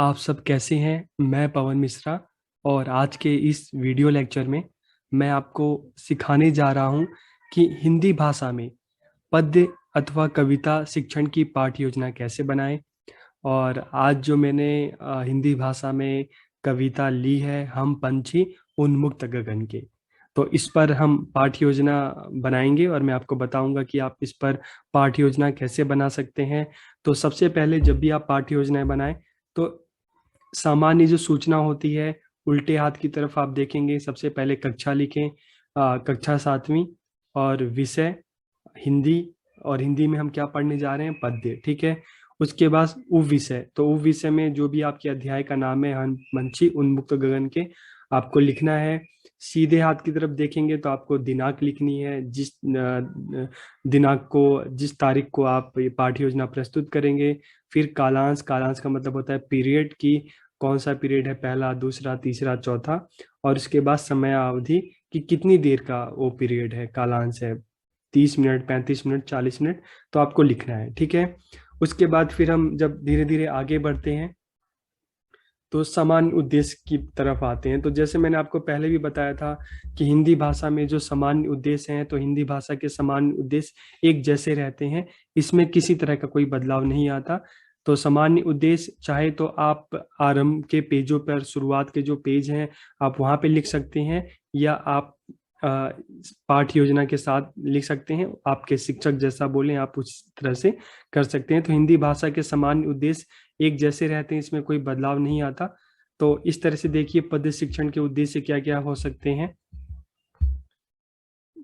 आप सब कैसे हैं? मैं पवन मिश्रा और आज के इस वीडियो लेक्चर में मैं आपको सिखाने जा रहा हूं कि हिंदी भाषा में पद्य अथवा कविता शिक्षण की पाठ योजना कैसे बनाएं। और आज जो मैंने हिंदी भाषा में कविता ली है, हम पंछी उन्मुक्त गगन के, तो इस पर हम पाठ योजना बनाएंगे और मैं आपको बताऊंगा कि आप इस पर पाठ योजना कैसे बना सकते हैं। तो सबसे पहले जब भी आप पाठ योजनाएं बनाएं तो सामान्य जो सूचना होती है उल्टे हाथ की तरफ आप देखेंगे। सबसे पहले कक्षा लिखें, कक्षा सातवीं, और विषय हिंदी। और हिंदी में हम क्या पढ़ने जा रहे हैं? पद्य, ठीक है। उसके बाद उप विषय, तो उप विषय में जो भी आपके अध्याय का नाम है हंसमुखी उन्मुक्त गगन के, आपको लिखना है। सीधे हाथ की तरफ देखेंगे तो आपको दिनांक लिखनी है, जिस दिनांक को, जिस तारीख को आप ये पाठ्य योजना प्रस्तुत करेंगे। फिर कालांश, कालांश का मतलब होता है पीरियड की, कौन सा पीरियड है, पहला, दूसरा, तीसरा, चौथा। और उसके बाद समय अवधि कि कितनी देर का वो पीरियड है, कालांश है, 30 मिनट, 35 मिनट, 40 मिनट, तो आपको लिखना है, ठीक है। उसके बाद फिर हम जब धीरे धीरे आगे बढ़ते हैं तो सामान्य उद्देश्य की तरफ आते हैं। तो जैसे मैंने आपको पहले भी बताया था कि हिंदी भाषा में जो सामान्य उद्देश्य हैं, तो हिंदी भाषा के सामान्य उद्देश्य एक जैसे रहते हैं, इसमें किसी तरह का कोई बदलाव नहीं आता। तो सामान्य उद्देश्य चाहे तो आप आरंभ के पेजों पर, शुरुआत के जो पेज हैं, आप वहां पे लिख सकते हैं, या आप पाठ योजना के साथ लिख सकते हैं। आपके शिक्षक जैसा बोले आप उस तरह से कर सकते हैं। तो हिंदी भाषा के सामान्य उद्देश्य एक जैसे रहते हैं, इसमें कोई बदलाव नहीं आता। तो इस तरह से देखिए पद्य शिक्षण के उद्देश्य क्या क्या हो सकते हैं।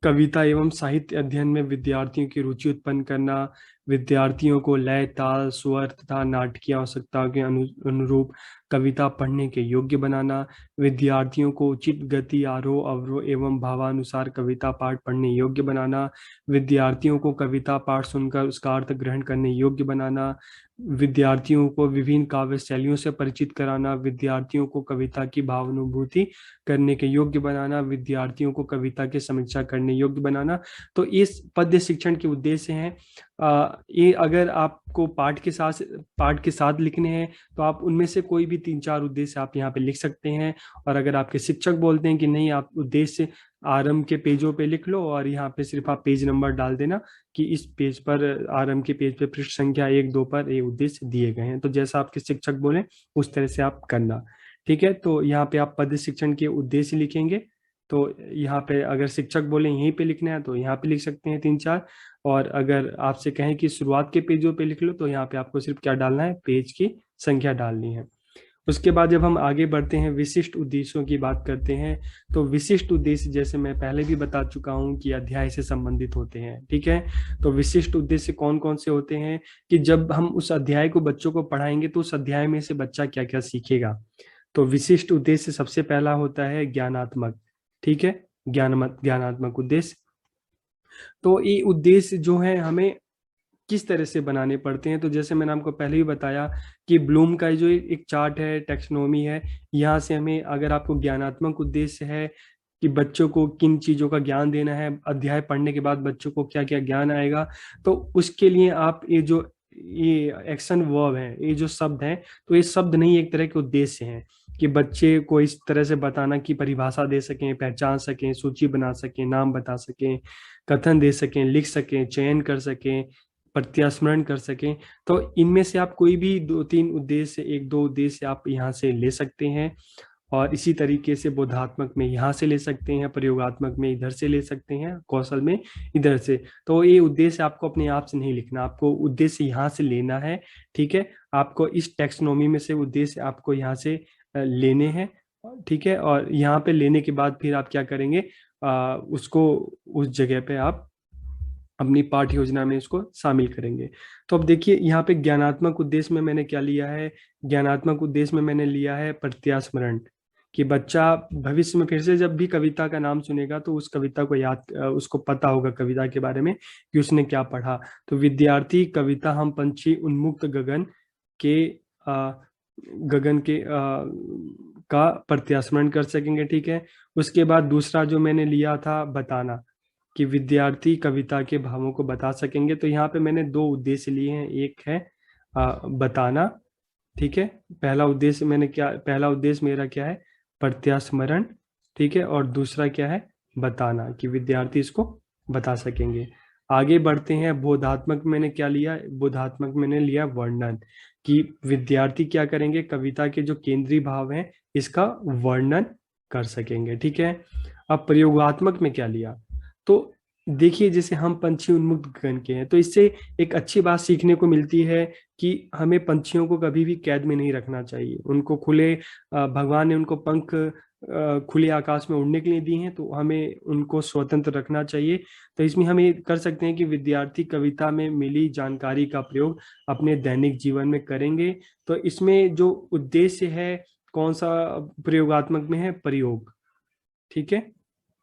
कविता एवं साहित्य अध्ययन में विद्यार्थियों की रुचि उत्पन्न करना, विद्यार्थियों को लय, ताल, स्वर तथा नाटकीय आवश्यकताओं के अनुरूप कविता पढ़ने के योग्य बनाना, विद्यार्थियों को उचित गति, आरोह अवरोह एवं भावानुसार कविता पाठ पढ़ने योग्य बनाना, विद्यार्थियों को कविता पाठ सुनकर उसका अर्थ ग्रहण करने योग्य बनाना, विद्यार्थियों को विभिन्न काव्य शैलियों से परिचित कराना, विद्यार्थियों को कविता की भावानुभूति करने के योग्य बनाना, विद्यार्थियों को कविता की समीक्षा करने योग्य बनाना। तो इस पद्य शिक्षण के उद्देश्य हैं। ये अगर आपको पाठ के साथ लिखने हैं तो आप उनमें से कोई भी 3-4 उद्देश्य आप यहाँ पे लिख सकते हैं। और अगर आपके शिक्षक बोलते हैं कि नहीं, आप उद्देश्य आरंभ के पेजों पे लिख लो और यहाँ पे सिर्फ आप पेज नंबर डाल देना कि इस पेज पर, आरंभ के पेज पे पृष्ठ संख्या 1-2 पर ये उद्देश्य दिए गए हैं, तो जैसा आपके शिक्षक बोले उस तरह से आप करना, ठीक है। तो यहाँ पे आप पद्य शिक्षण के उद्देश्य लिखेंगे। तो यहाँ पे अगर शिक्षक बोले यहीं पे लिखना है तो यहाँ पे लिख सकते हैं 3-4। और अगर आपसे कहें कि शुरुआत के पेजों पे लिख लो तो यहाँ पे आपको सिर्फ क्या डालना है? पेज की संख्या डालनी है। उसके बाद जब हम आगे बढ़ते हैं, विशिष्ट उद्देश्यों की बात करते हैं। तो विशिष्ट उद्देश्य जैसे मैं पहले भी बता चुका हूँ कि अध्याय से संबंधित होते हैं, ठीक है। तो विशिष्ट उद्देश्य कौन कौन से होते हैं कि जब हम उस अध्याय को बच्चों को पढ़ाएंगे तो उस अध्याय में से बच्चा क्या क्या सीखेगा। तो विशिष्ट उद्देश्य सबसे पहला होता है ज्ञानात्मक, ठीक है। ज्ञानात्मक उद्देश्य, तो ये उद्देश्य जो है हमें किस तरह से बनाने पड़ते हैं। तो जैसे मैंने आपको पहले ही बताया कि ब्लूम का जो एक चार्ट है, टेक्सोनोमी है, यहाँ से हमें, अगर आपको ज्ञानात्मक उद्देश्य है कि बच्चों को किन चीजों का ज्ञान देना है, अध्याय पढ़ने के बाद बच्चों को क्या क्या ज्ञान आएगा, तो उसके लिए आप ये एक्शन वर्ब है, ये जो शब्द हैं, तो ये शब्द नहीं, एक तरह के उद्देश्य हैं कि बच्चे को इस तरह से बताना कि परिभाषा दे सकें, पहचान सकें, सूची बना सकें, नाम बता सकें, कथन दे सकें, लिख सकें, चयन कर सकें, प्रत्यास्मरण कर सकें। तो इनमें से आप कोई भी 2-3 उद्देश्य, 1-2 उद्देश्य आप यहाँ से ले सकते हैं। और इसी तरीके से बोधात्मक में यहाँ से ले सकते हैं, प्रयोगात्मक में इधर से ले सकते हैं, कौशल में इधर से। तो ये उद्देश्य आपको अपने आप से नहीं लिखना, आपको उद्देश्य यहाँ से लेना है, ठीक है। आपको इस टेक्सोनोमी में से उद्देश्य आपको यहाँ से लेने हैं, ठीक है। और यहाँ पे लेने के बाद फिर आप क्या करेंगे, उसको उस जगह पे आप अपनी पाठ्य योजना में इसको शामिल करेंगे। तो अब देखिए यहाँ पे ज्ञानात्मक उद्देश्य में मैंने क्या लिया है। ज्ञानात्मक उद्देश्य में मैंने लिया है प्रत्यास्मरण, कि बच्चा भविष्य में फिर से जब भी कविता का नाम सुनेगा तो उस कविता को याद, उसको पता होगा कविता के बारे में कि उसने क्या पढ़ा। तो विद्यार्थी कविता हम पंछी उन्मुक्त गगन के, गगन के का प्रत्यास्मरण कर सकेंगे, ठीक है। उसके बाद दूसरा जो मैंने लिया था बताना, कि विद्यार्थी कविता के भावों को बता सकेंगे। तो यहाँ पे मैंने 2 उद्देश्य लिए हैं, एक है बताना ठीक है। पहला उद्देश्य मेरा क्या है? प्रत्यास्मरण। ठीक है, और दूसरा क्या है? बताना, कि विद्यार्थी इसको बता सकेंगे। आगे बढ़ते हैं। बोधात्मक मैंने क्या लिया? बोधात्मक मैंने लिया वर्णन, कि विद्यार्थी क्या करेंगे? कविता के जो केंद्रीय भाव हैं इसका वर्णन कर सकेंगे। ठीक है। अब प्रयोगात्मक में क्या लिया? तो देखिए, जैसे हम पंछी उन्मुक्त गण के हैं, तो इससे एक अच्छी बात सीखने को मिलती है कि हमें पंछियों को कभी भी कैद में नहीं रखना चाहिए। उनको खुले भगवान ने उनको पंख खुले आकाश में उड़ने के लिए दिए हैं, तो हमें उनको स्वतंत्र रखना चाहिए। तो इसमें हम ये कर सकते हैं कि विद्यार्थी कविता में मिली जानकारी का प्रयोग अपने दैनिक जीवन में करेंगे। तो इसमें जो उद्देश्य है, कौन सा प्रयोगात्मक में है? प्रयोग। ठीक है।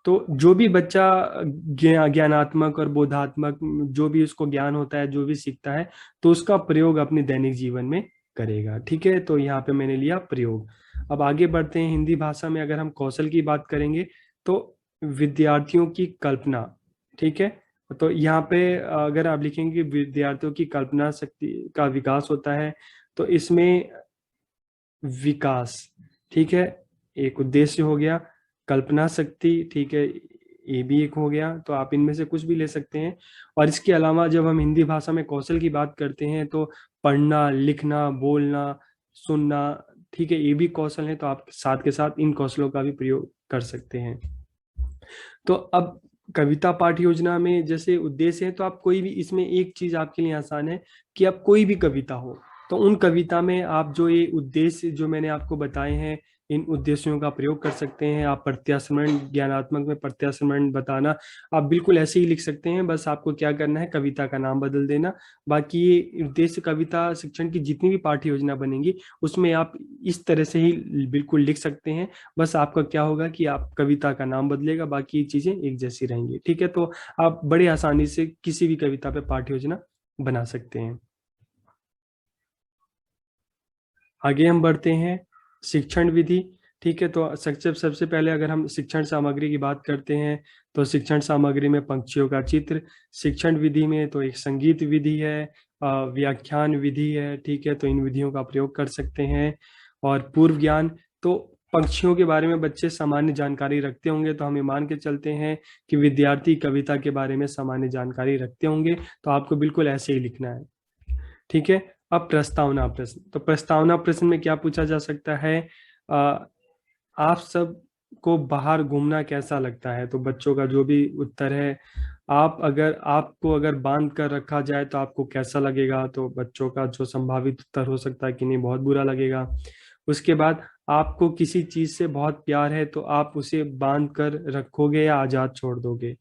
तो जो भी बच्चा ज्ञानात्मक और बोधात्मक, जो भी उसको ज्ञान होता है, जो भी सीखता है, तो उसका प्रयोग अपने दैनिक जीवन में करेगा। ठीक है, तो यहाँ पे मैंने लिया प्रयोग। अब आगे बढ़ते हैं। हिंदी भाषा में अगर हम कौशल की बात करेंगे, तो विद्यार्थियों की कल्पना। ठीक है। तो यहाँ पे अगर आप लिखेंगे विद्यार्थियों की कल्पना शक्ति का विकास होता है, तो इसमें विकास, ठीक है, एक उद्देश्य हो गया। कल्पना शक्ति, ठीक है, ये भी एक हो गया। तो आप इनमें से कुछ भी ले सकते हैं। और इसके अलावा जब हम हिंदी भाषा में कौशल की बात करते हैं, तो पढ़ना, लिखना, बोलना, सुनना, ठीक है, ये भी कौशल है। तो आप साथ के साथ इन कौशलों का भी प्रयोग कर सकते हैं। तो अब कविता पाठ योजना में जैसे उद्देश्य है, तो आप कोई भी, इसमें एक चीज आपके लिए आसान है कि आप कोई भी कविता हो, तो उन कविता में आप जो ये उद्देश्य जो मैंने आपको बताए हैं, इन उद्देश्यों का प्रयोग कर सकते हैं। आप प्रत्यास्मरण, ज्ञानात्मक में प्रत्यास्मरण बताना, आप बिल्कुल ऐसे ही लिख सकते हैं। बस आपको क्या करना है, कविता का नाम बदल देना। बाकी ये उद्देश्य कविता शिक्षण की जितनी भी पाठ्य योजना बनेंगी, उसमें आप इस तरह से ही बिल्कुल लिख सकते हैं। बस आपका क्या होगा कि आप कविता का नाम बदलेगा, बाकी चीजें एक जैसी रहेंगी। ठीक है, तो आप बड़े आसानी से किसी भी कविता पे पाठ्य योजना बना सकते हैं। आगे हम बढ़ते हैं। शिक्षण विधि। ठीक है, तो सबसे पहले अगर हम शिक्षण सामग्री की बात करते हैं, तो शिक्षण सामग्री में पंछियों का चित्र। शिक्षण विधि में तो एक संगीत विधि है, व्याख्यान विधि है। ठीक है, तो इन विधियों का प्रयोग कर सकते हैं। और पूर्व ज्ञान, तो पक्षियों के बारे में बच्चे सामान्य जानकारी रखते होंगे, तो हम ये मान के चलते हैं कि विद्यार्थी कविता के बारे में सामान्य जानकारी रखते होंगे। तो आपको बिल्कुल ऐसे ही लिखना है। ठीक है। अब प्रस्तावना प्रश्न। तो प्रस्तावना प्रश्न में क्या पूछा जा सकता है? आ, आप सब को बाहर घूमना कैसा लगता है? तो बच्चों का जो भी उत्तर है, आपको अगर बांध कर रखा जाए तो आपको कैसा लगेगा? तो बच्चों का जो संभावित उत्तर हो सकता है कि नहीं, बहुत बुरा लगेगा। उसके बाद, आपको किसी चीज से बहुत प्यार है, तो आप उसे बांध कर रखोगे या आजाद छोड़ दोगे?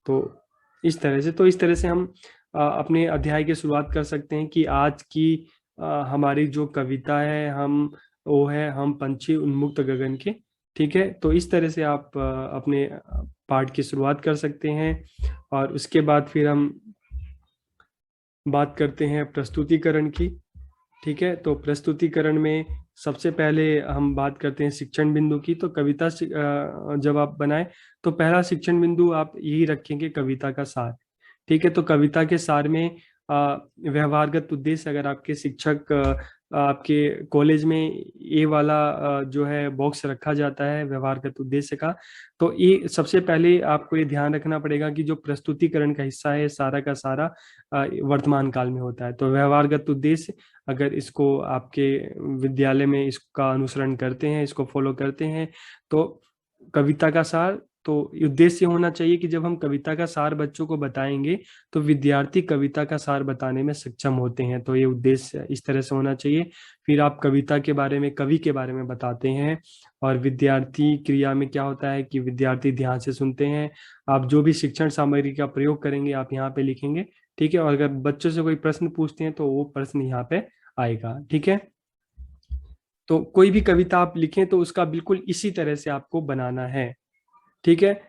तो इस तरह से हम अपने अध्याय की शुरुआत कर सकते हैं कि आज की हमारी जो कविता है, वो है हम पंछी उन्मुक्त गगन के। ठीक है, तो इस तरह से आप अपने पाठ की शुरुआत कर सकते हैं। और उसके बाद फिर हम बात करते हैं प्रस्तुतिकरण की। ठीक है, तो प्रस्तुतिकरण में सबसे पहले हम बात करते हैं शिक्षण बिंदु की। तो जब आप बनाए, तो पहला शिक्षण बिंदु आप यही रखेंगे, कविता का सार। ठीक है, तो कविता के सार में व्यवहारगत उद्देश्य, अगर आपके शिक्षक आपके कॉलेज में ये वाला जो है बॉक्स रखा जाता है व्यवहारगत उद्देश्य का, तो ये सबसे पहले आपको ये ध्यान रखना पड़ेगा कि जो प्रस्तुतिकरण का हिस्सा है, सारा का सारा वर्तमान काल में होता है। तो व्यवहारगत उद्देश्य, अगर इसको आपके विद्यालय में इसका अनुसरण करते हैं, इसको फॉलो करते हैं, तो कविता का सार, तो उद्देश्य होना चाहिए कि जब हम कविता का सार बच्चों को बताएंगे, तो विद्यार्थी कविता का सार बताने में सक्षम होते हैं। तो ये उद्देश्य इस तरह से होना चाहिए। फिर आप कविता के बारे में, कवि के बारे में बताते हैं। और विद्यार्थी क्रिया में क्या होता है कि विद्यार्थी ध्यान से सुनते हैं। आप जो भी शिक्षण सामग्री का प्रयोग करेंगे, आप यहाँ पे लिखेंगे। ठीक है, और अगर बच्चों से कोई प्रश्न पूछते हैं, तो वो प्रश्न यहाँ पे आएगा। ठीक है, तो कोई भी कविता आप लिखें, तो उसका बिल्कुल इसी तरह से आपको बनाना है। ठीक है,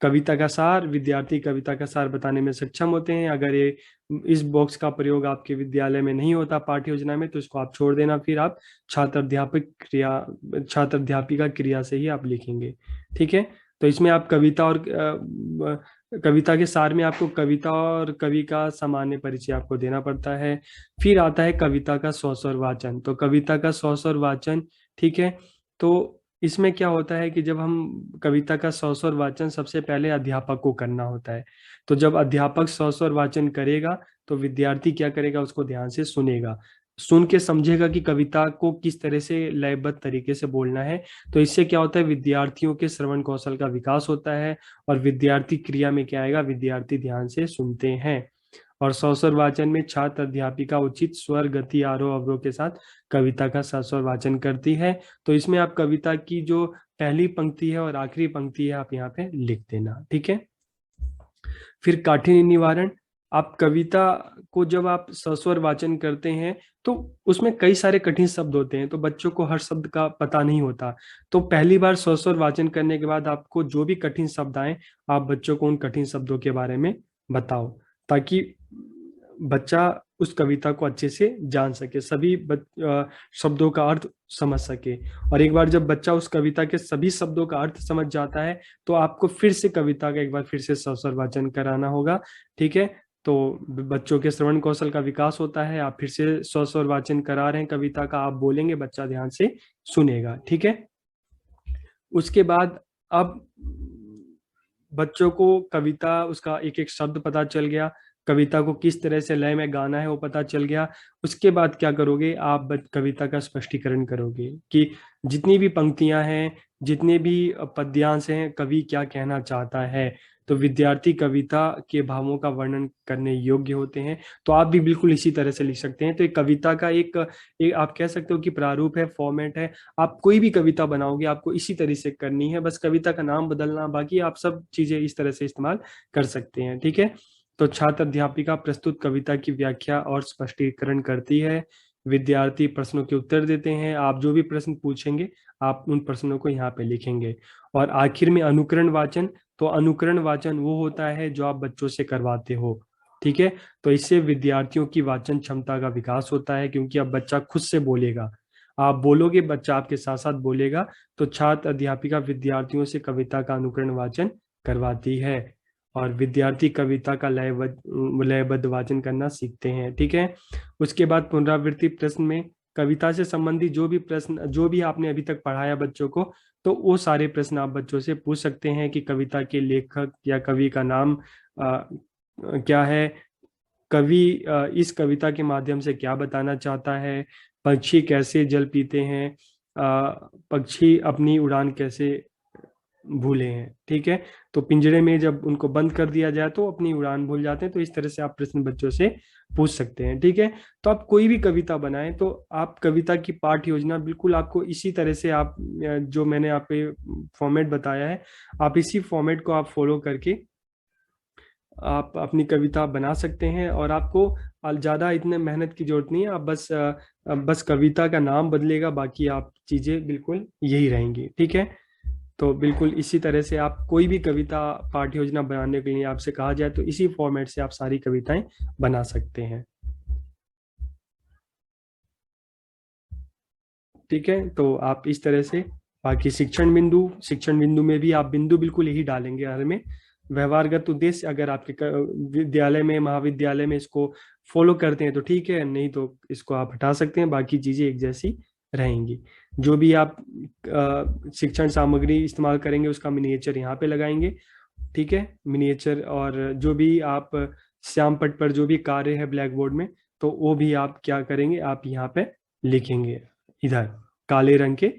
कविता का सार, विद्यार्थी कविता का सार बताने में सक्षम होते हैं। अगर ये इस बॉक्स का प्रयोग आपके विद्यालय में नहीं होता पाठ्य योजना में, तो इसको आप छोड़ देना। फिर आप छात्र अध्यापिका क्रिया से ही आप लिखेंगे। ठीक है, तो इसमें आप कविता और कविता के सार में आपको कविता और कवि का सामान्य परिचय आपको देना पड़ता है। फिर आता है कविता का स्व स्वर वाचन। तो कविता का स्व स्वर वाचन, ठीक है, तो इसमें क्या होता है कि जब हम कविता का स्व स्वर वाचन सबसे पहले अध्यापक को करना होता है। तो जब अध्यापक स्व स्वर वाचन करेगा तो विद्यार्थी क्या करेगा, उसको ध्यान से सुनेगा, सुन के समझेगा कि कविता को किस तरह से लयबद्ध तरीके से बोलना है। तो इससे क्या होता है, विद्यार्थियों के श्रवण कौशल का विकास होता है। और विद्यार्थी क्रिया में क्या आएगा, विद्यार्थी ध्यान से सुनते हैं। और सस्वर वाचन में छात्र अध्यापिका उचित स्वर, गति, आरोह अवरोह के साथ कविता का सस्वर वाचन करती है। तो इसमें आप कविता की जो पहली पंक्ति है और आखिरी पंक्ति है आप यहाँ पे लिख देना, ठीक है। फिर काठिन्य निवारण। आप कविता को जब आप सस्वर वाचन करते हैं तो उसमें कई सारे कठिन शब्द होते हैं, तो बच्चों को हर शब्द का पता नहीं होता। तो पहली बार सस्वर वाचन करने के बाद आपको जो भी कठिन शब्द आए, आप बच्चों को उन कठिन शब्दों के बारे में बताओ, ताकि बच्चा उस कविता को अच्छे से जान सके, सभी शब्दों का अर्थ समझ सके। और एक बार जब बच्चा उस कविता के सभी शब्दों का अर्थ समझ जाता है तो आपको फिर से कविता का एक बार फिर से सस्वर वाचन कराना होगा, ठीक है। तो बच्चों के श्रवण कौशल का विकास होता है। आप फिर से सस्वर वाचन करा रहे हैं कविता का, आप बोलेंगे, बच्चा ध्यान से सुनेगा, ठीक है। उसके बाद अब बच्चों को कविता, उसका एक एक शब्द पता चल गया, कविता को किस तरह से लय में गाना है वो पता चल गया। उसके बाद क्या करोगे, आप कविता का स्पष्टीकरण करोगे कि जितनी भी पंक्तियां हैं, जितने भी पद्यांश हैं, कवि क्या कहना चाहता है। तो विद्यार्थी कविता के भावों का वर्णन करने योग्य होते हैं। तो आप भी बिल्कुल इसी तरह से लिख सकते हैं। तो एक कविता का एक आप कह सकते हो कि प्रारूप है, फॉर्मेट है। आप कोई भी कविता बनाओगे आपको इसी तरह से करनी है, बस कविता का नाम बदलना, बाकी आप सब चीजें इस तरह से इस्तेमाल कर सकते हैं, ठीक है। तो छात्र अध्यापिका प्रस्तुत कविता की व्याख्या और स्पष्टीकरण करती है। विद्यार्थी प्रश्नों के उत्तर देते हैं। आप जो भी प्रश्न पूछेंगे आप उन प्रश्नों को यहाँ पे लिखेंगे। और आखिर में अनुकरण वाचन। तो अनुकरण वाचन वो होता है जो आप बच्चों से करवाते हो, ठीक है। तो इससे विद्यार्थियों की वाचन क्षमता का विकास होता है, क्योंकि अब बच्चा खुद से बोलेगा, आप बोलोगे, बच्चा आपके साथ साथ बोलेगा। तो छात्र अध्यापिका विद्यार्थियों से कविता का अनुकरण वाचन करवाती है और विद्यार्थी कविता का लयबद्ध वाचन करना सीखते हैं, ठीक है। उसके बाद पुनरावृत्ति प्रश्न में कविता से संबंधित जो भी प्रश्न, जो भी आपने अभी तक पढ़ाया बच्चों को, तो वो सारे प्रश्न आप बच्चों से पूछ सकते हैं कि कविता के लेखक या कवि का नाम क्या है, कवि इस कविता के माध्यम से क्या बताना चाहता है, पक्षी कैसे जल पीते हैं, पक्षी अपनी उड़ान कैसे भूले हैं, ठीक है। तो पिंजरे में जब उनको बंद कर दिया जाए तो अपनी उड़ान भूल जाते हैं। तो इस तरह से आप प्रश्न बच्चों से पूछ सकते हैं, ठीक है। तो आप कोई भी कविता बनाएं तो आप कविता की पाठ योजना बिल्कुल आपको इसी तरह से, आप जो मैंने आप फॉर्मेट बताया है, आप इसी फॉर्मेट को आप फॉलो करके आप अपनी कविता बना सकते हैं। और आपको ज़्यादा इतने मेहनत की जरूरत नहीं है, आप बस कविता का नाम बदलेगा, बाकी आप चीज़ें बिल्कुल यही रहेंगी, ठीक है। तो बिल्कुल इसी तरह से आप कोई भी कविता पाठ योजना बनाने के लिए आपसे कहा जाए तो इसी फॉर्मेट से आप सारी कविताएं बना सकते हैं, ठीक है। तो आप इस तरह से, बाकी शिक्षण बिंदु में भी आप बिंदु बिल्कुल यही डालेंगे हर में। व्यवहारगत उद्देश्य, अगर आपके विद्यालय में, महाविद्यालय में इसको फॉलो करते हैं तो ठीक है, नहीं तो इसको आप हटा सकते हैं, बाकी चीजें एक जैसी रहेंगी। जो भी आप शिक्षण सामग्री इस्तेमाल करेंगे उसका मिनिएचर यहाँ पे लगाएंगे, ठीक है, मिनिएचर। और जो भी आप श्याम पट पर जो भी कार्य है ब्लैक बोर्ड में, तो वो भी आप क्या करेंगे, आप यहाँ पे लिखेंगे, इधर काले रंग के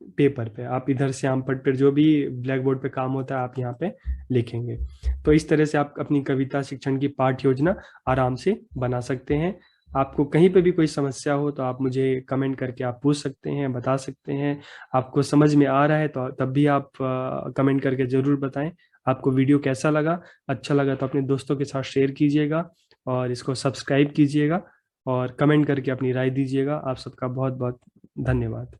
पेपर पे आप इधर श्याम पट पर जो भी ब्लैक बोर्ड पे काम होता है आप यहाँ पे लिखेंगे। तो इस तरह से आप अपनी कविता शिक्षण की पाठ योजना आराम से बना सकते हैं। आपको कहीं पे भी कोई समस्या हो तो आप मुझे कमेंट करके आप पूछ सकते हैं, बता सकते हैं। आपको समझ में आ रहा है तो तब भी आप कमेंट करके जरूर बताएं। आपको वीडियो कैसा लगा, अच्छा लगा तो अपने दोस्तों के साथ शेयर कीजिएगा और इसको सब्सक्राइब कीजिएगा और कमेंट करके अपनी राय दीजिएगा। आप सबका बहुत बहुत धन्यवाद।